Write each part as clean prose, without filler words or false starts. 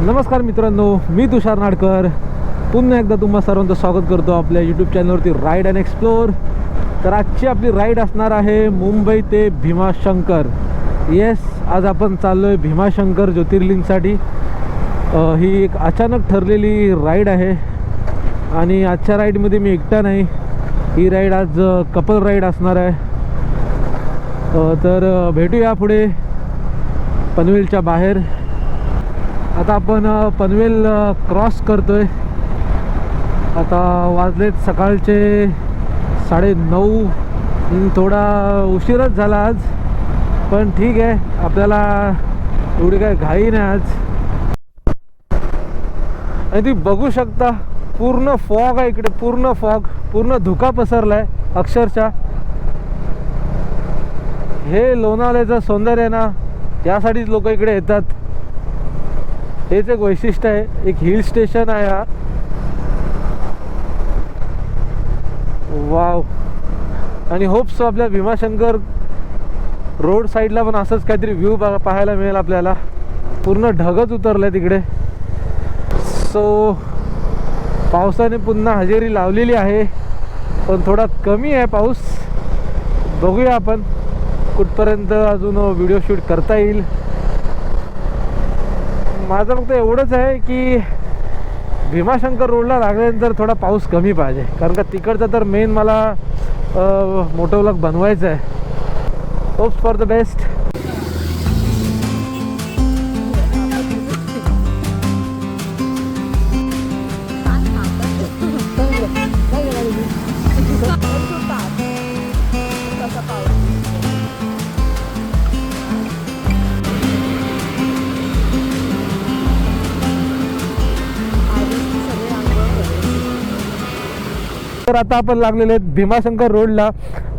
नमस्कार मित्रांनो, मी तुषार नाडकर पुन्हा एकदा तुम्हा सर्वांचं स्वागत करतो आपल्या यूट्यूब चॅनलवरती राईड अँड एक्सप्लोर. तर आजची आपली राईड असणार आहे मुंबई ते भीमाशंकर. येस, आज आपण चाललो आहे भीमाशंकर ज्योतिर्लिंगसाठी. ही एक अचानक ठरलेली राईड आहे आणि आजच्या राईडमध्ये मी एकटा नाही. ही राईड आज कपल राईड असणार आहे. तर भेटूया पुढे पनवेलच्या बाहेर. आता आपण पनवेल क्रॉस करतोय. आता वाजलेत सकाळचे 9:30. थोडा उशीरच झाला आज, पण ठीक आहे, आपल्याला एवढी काय घाई नाही आज. आणि तुम्ही बघू शकता पूर्ण फॉग आहे इकडे, पूर्ण फॉग, पूर्ण धुका पसरला आहे अक्षरशः. हे लोणावळ्याचं सौंदर्य आहे ना, यासाठीच लोक इकडे येतात. हेच एक वैशिष्ट्य आहे. एक हिल स्टेशन आहे हा. वाव. आणि होप्स आपल्या भीमाशंकर रोड साईडला पण असंच काहीतरी व्ह्यू पाहायला मिळेल आपल्याला. पूर्ण ढगच उतरलं आहे तिकडे. सो पावसाने पुन्हा हजेरी लावलेली आहे, पण थोडा कमी आहे पाऊस. बघूया आपण कुठपर्यंत अजून व्हिडिओ शूट करता येईल. माझं फक्त एवढंच आहे की भीमाशंकर रोडला लागल्यानंतर थोडा पाऊस कमी पाहिजे, कारण का तिकडचा तर मेन मला मोटो व्लॉग बनवायचं आहे. Hopes for the best. तर आता आपण लागलेले आहेत भीमाशंकर रोडला.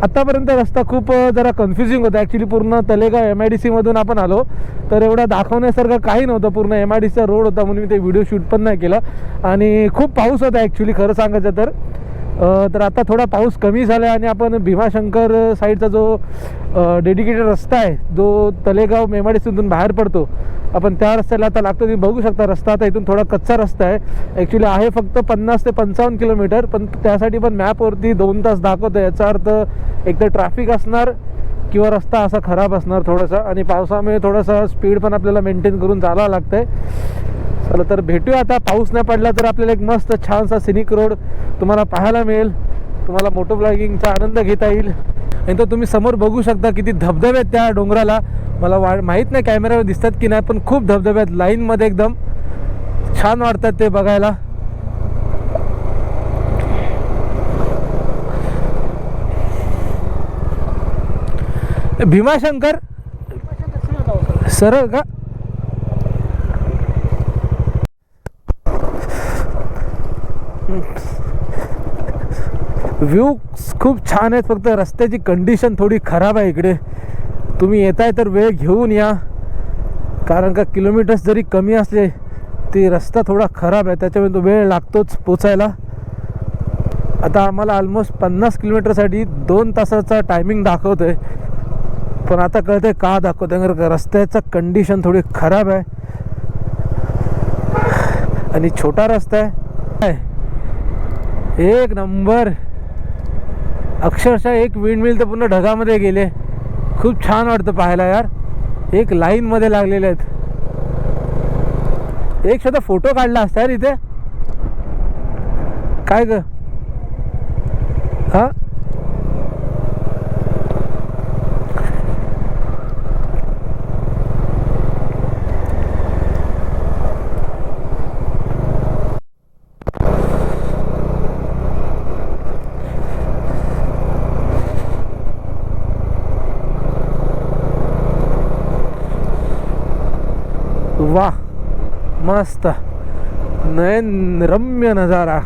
आतापर्यंत रस्ता खूप जरा कन्फ्युजिंग होता ॲक्च्युली. पूर्ण तलेगाव MIDC मधून आपण आलो, तर एवढा दाखवण्यासारखं काही नव्हतं. पूर्ण MIDCचा रोड होता म्हणून मी ते व्हिडिओ शूट पण नाही केला. आणि खूप पाऊस होता ॲक्च्युली खरं सांगायचं तर आता थोडा पाऊस कमी झाला आहे आणि आपण भीमाशंकर साईडचा जो डेडिकेटेड रस्ता आहे, जो तलेगाव MIDC मधून बाहेर पडतो, आपण त्या रस्त्याला आता लागतो. तुम्ही बघू शकता रस्ता आता इथून थोडा कच्चा रस्ता आहे. ॲक्च्युली आहे फक्त 50 ते 55 किलोमीटर, पण त्यासाठी पण मॅपवरती 2 तास दाखवतं. याचा अर्थ एक तर ट्रॅफिक असणार किंवा रस्ता असा खराब असणार थोडासा, आणि पावसामुळे थोडासा स्पीड पण आपल्याला मेंटेन करून चालावं लागतं आहे. चला तर भेटूया. आता पाऊस नाही पडला तर आपल्याला एक मस्त छानसा सिनिक रोड तुम्हाला पाहायला मिळेल. तुम्हाला मोटो ब्लॉगिंगचा आनंद घेता येईल. आणि तो तुम्ही समोर बघू शकता किती धबधबे आहेत त्या डोंगराला. मला माहीत नाही कॅमेऱ्यावर दिसतात की नाही, पण खूप धबधबे आहेत लाईनमध्ये. एकदम छान वाटतात ते बघायला. भीमाशंकर सरळ का? व्ह्यू खूप छान आहेत, फक्त रस्त्याची कंडिशन थोडी खराब आहे इकडे. तुम्ही येताय तर वेळ घेऊन या, कारण का किलोमीटर्स जरी कमी असले ते रस्ता थोडा खराब आहे, त्याच्यामुळे तो वेळ लागतोच पोचायला. आता आम्हाला ऑलमोस्ट 50 किलोमीटरसाठी 2 तासाचा टायमिंग दाखवतो आहे, पण आता कळतं आहे का दाखवतं आहे, कारण रस्त्याचा कंडिशन थोडी खराब आहे आणि छोटा रस्ता आहे. एक नंबर. अक्षरशः एक विंडमिल तर पूर्ण ढगामध्ये गेले. खूप छान वाटतं पाहायला यार. एक लाईनमध्ये लागलेले आहेत. एक सुद्धा फोटो काढला असता यार इथे. काय ग? हा, वाह, मस्त नयन रम्य नजारा.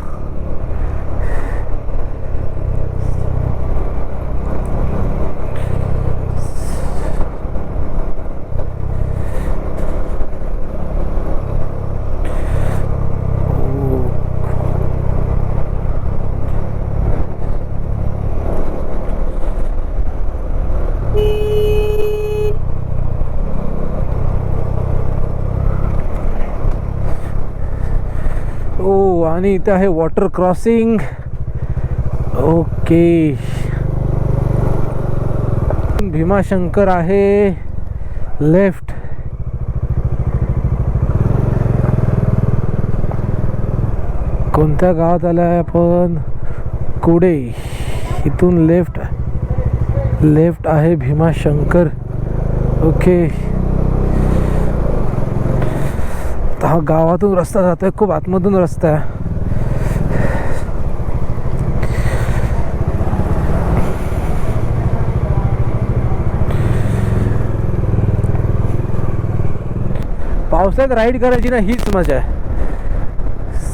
ओ आणि इथे आहे वॉटर क्रॉसिंग. ओके, भीमाशंकर आहे लेफ्ट. कोणत्या गावात आलाय आपण? कुडे. इथून लेफ्ट आहे भीमाशंकर. ओके, हा गावातून रस्ता जातोय, खूप आतमधून रस्ता आहे. पावसात राईड करायची ना, हीच मजा आहे.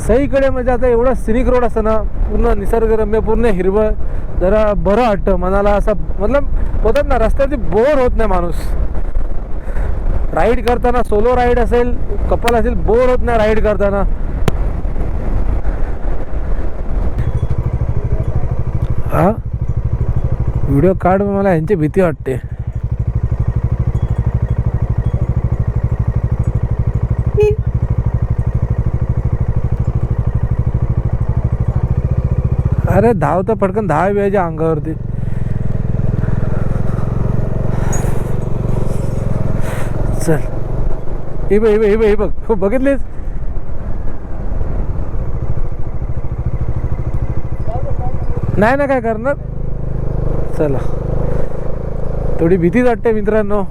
सईकडे म्हणजे आता एवढा सिनिक रोड असतं ना, पूर्ण निसर्गरम्य, पूर्ण हिरवळ, जरा बरं वाटतं मनाला. असं मतलब होतात ना, रस्त्याची बोर होत नाही माणूस राईड करताना. सोलो राईड असेल, कपल असेल, बोर होत नाही राईड करताना. हा व्हिडिओ काढ, मला यांची भीती वाटते. अरे धावतं पटकन, 10 वेळेच्या अंगावरती. चल, हे बघ हो, बघितलीस? नाही ना, काय करणार. चला, थोडी भीतीच वाटते मित्रांनो.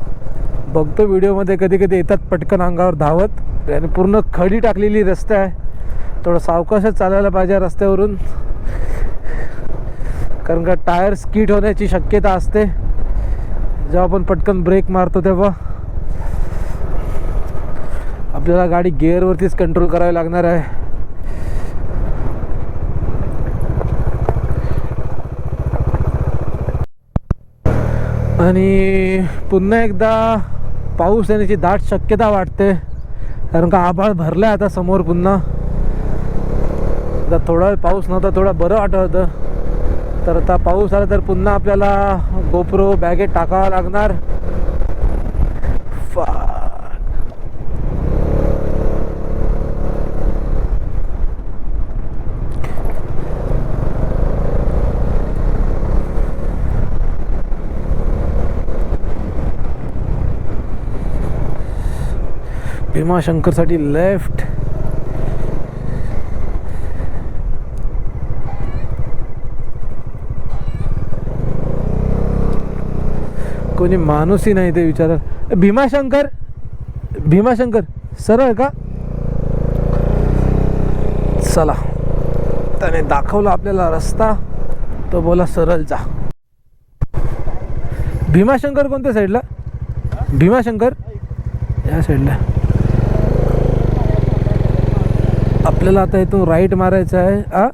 बघतो व्हिडिओमध्ये कधी कधी येतात पटकन अंगावर धावत. आणि पूर्ण खडी टाकलेली रस्ता आहे, थोडं सावकाशच चालायला पाहिजे रस्त्यावरून, कारण का टायर स्किट होण्याची शक्यता असते जेव्हा आपण पटकन ब्रेक मारतो तेव्हा. आपल्याला गाडी गिअरवरतीच कंट्रोल करावी लागणार आहे. आणि पुन्हा एकदा पाऊस येण्याची दाट शक्यता वाटते, कारण का आभाळ भरलं आहे आता समोर पुन्हा. आता थोडा पाऊस नव्हता, थोडा बरं वाटत होतं. तर आता पाऊस आला तर पुन्हा आपल्याला गोप्रो बॅगेत टाकावा लागणार. भीमाशंकरसाठी लेफ्ट. कोणी माणूसही नाही ते विचार. भीमाशंकर सरळ का? चला, त्याने दाखवला आपल्याला रस्ता, तो बोला सरळ जा. भीमाशंकर कोणत्या साईडला? भीमाशंकर या साईडला. आपल्याला आता इथून राईट मारायचं आहे.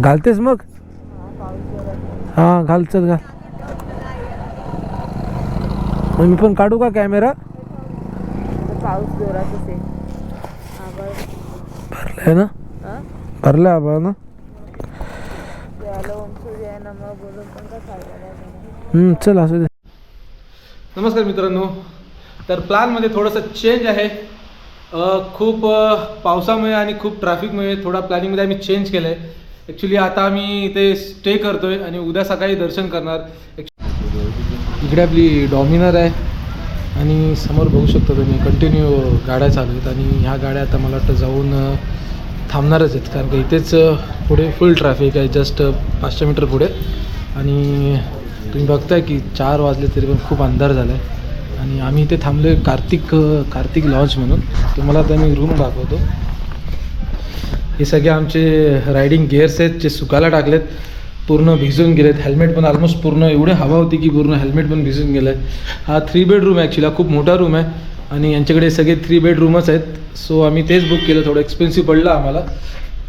घालतेस मग? हां घाल, चल घाल. मग मी पण काढू का कॅमेरा? पाऊस जोरात असेल, भरलाय ना, भरलाय आभाळ ना. चल असू दे. नमस्कार मित्रांनो. तर प्लॅनमध्ये थोडंसं चेंज आहे. खूप पावसामुळे आणि खूप ट्रॅफिकमुळे थोडा प्लॅनिंगमध्ये आम्ही चेंज केलं आहे. ॲक्च्युली आता आम्ही इथे स्टे करतो आहे आणि उद्या सकाळी दर्शन करणार. इकडे आपली डॉमिनर आहे आणि समोर बघू शकता तुम्ही कंटिन्यू गाड्या चालू आहेत. आणि ह्या गाड्या आता मला वाटतं जाऊन थांबणारच आहेत, कारण का इथेच पुढे फुल ट्रॅफिक आहे, जस्ट 500 मीटर पुढे. आणि तुम्ही बघताय की 4 वाजले तरी पण खूप अंधार झाला आहे. आणि आम्ही इथे थांबलो आहे कार्तिक लॉन्च म्हणून. तुम्हाला आता मी रूम दाखवतो. हे सगळे आमचे रायडिंग गिअर्स आहेत जे सुकायला टाकलेत, पूर्ण भिजून गेलेत. हेल्मेट पण ऑलमोस्ट पूर्ण, एवढे हवा होती की पूर्ण हेल्मेट पण भिजून गेलं आहे. हा 3 बेडरूम आहे ॲक्च्युली, हा खूप मोठा रूम आहे आणि यांच्याकडे सगळे 3 बेडरूमच आहेत. सो आम्ही तेच बुक केलं. थोडं एक्सपेन्सिव्ह पडलं आम्हाला,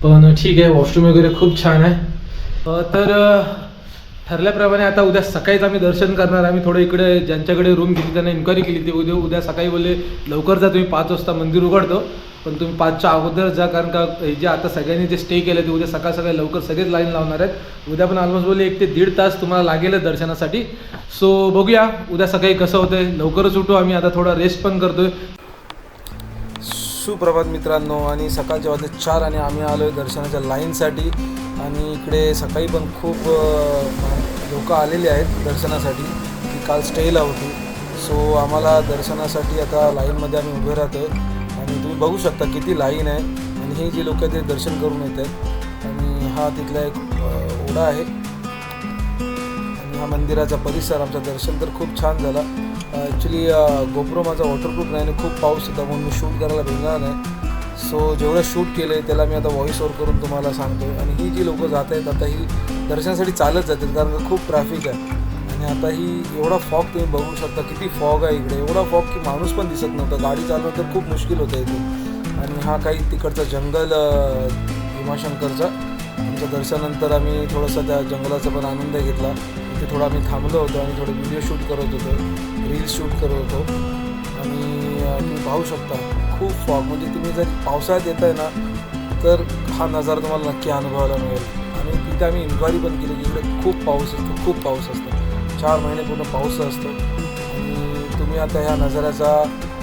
पण ठीक आहे. वॉशरूम वगैरे खूप छान आहे. तर ठरल्याप्रमाणे आता उद्या सकाळीच आम्ही दर्शन करणार. आम्ही थोडं इकडे ज्यांच्याकडे रूम घेतली त्यांना इन्क्वायरी केली. ते उद्या सकाळी बोलले लवकर जा तुम्ही, 5 वाजता मंदिर उघडतो, पण तुम्ही 5च्या अगोदर जा, कारण का हे जे आता सगळ्यांनी जे स्टे केलं ते उद्या सकाळी लवकर सगळेच लाईन लावणार आहेत. उद्या पण ऑलमोस्ट बोलले 1 ते 1.5 तास तुम्हाला लागेल दर्शनासाठी. सो बघूया उद्या सकाळी कसं होतं. लवकरच उठू आम्ही. आता थोडा रेस्ट पण करतोय. सुप्रभात मित्रांनो. आणि सकाळचे वाजले 4 आणि आम्ही आलो आहे दर्शनाच्या लाईनसाठी. आणि इकडे सकाळी पण खूप लोक आलेले आहेत दर्शनासाठी, की काल स्टेला होती. सो आम्हाला दर्शनासाठी आता लाईनमध्ये आम्ही उभे राहतो आहे. आणि तुम्ही बघू शकता किती लाईन आहे. आणि हे जे लोक आहेत ते दर्शन करून येत आहेत. आणि हा तिथला एक ओढा आहे. आणि हा मंदिराचा परिसर, आमचं दर्शन तर खूप छान झाला. ॲक्च्युली गोप्रो माझा वॉटरप्रूफ नाही आणि खूप पाऊस होता म्हणून मी शूट करायला भेटणार नाही. सो जेवढं शूट केलं आहे त्याला मी आता व्हॉईस ओव्हर करून तुम्हाला सांगतो. आणि ही जी लोकं जात आहेत आता ही दर्शनासाठी चालत जातात, कारण खूप ट्रॅफिक आहे. आणि आता ही एवढा फॉग तुम्ही बघू शकता, किती फॉग आहे इकडे. एवढा फॉग की माणूस पण दिसत नव्हता. गाडी चालवणं तर खूप मुश्किल होतं इथे. आणि हा काही तिकडचा जंगल भीमाशंकरचा. आमच्या दर्शनानंतर आम्ही थोडंसं त्या जंगलाचा पण आनंद घेतला. इथे थोडं आम्ही थांबलो होतो आणि थोडे व्हिडिओ शूट करत होतो, रील्स शूट करत होतो. आणि तुम्ही पाहू शकता खूप फॉग. म्हणजे तुम्ही जर पावसाळ्यात येत आहे ना तर हा नजारा तुम्हाला नक्की अनुभवायला मिळेल. आणि तिथे आम्ही इन्क्वायरी पण केली की इकडे खूप पाऊस असतो, खूप पाऊस असतो. 4 महिने पूर्ण पाऊस असतो. आणि तुम्ही आता ह्या नजाऱ्याचा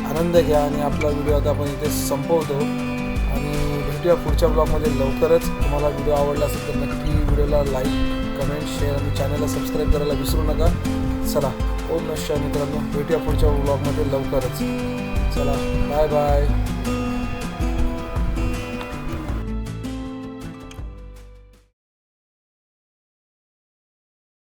आनंद घ्या. आणि आपला व्हिडिओ आता आपण इथे संपवतो. आणि भेटूया पुढच्या ब्लॉगमध्ये लवकरच. तुम्हाला व्हिडिओ आवडला असेल तर नक्की व्हिडिओला लाईक, कमेंट, शेअर आणि चॅनलला सबस्क्राईब करायला विसरू नका. चला, ओम नमः शिवाय मित्रांनो, भेटूया पुढच्या ब्लॉगमध्ये लवकरच. चला, बाय बाय.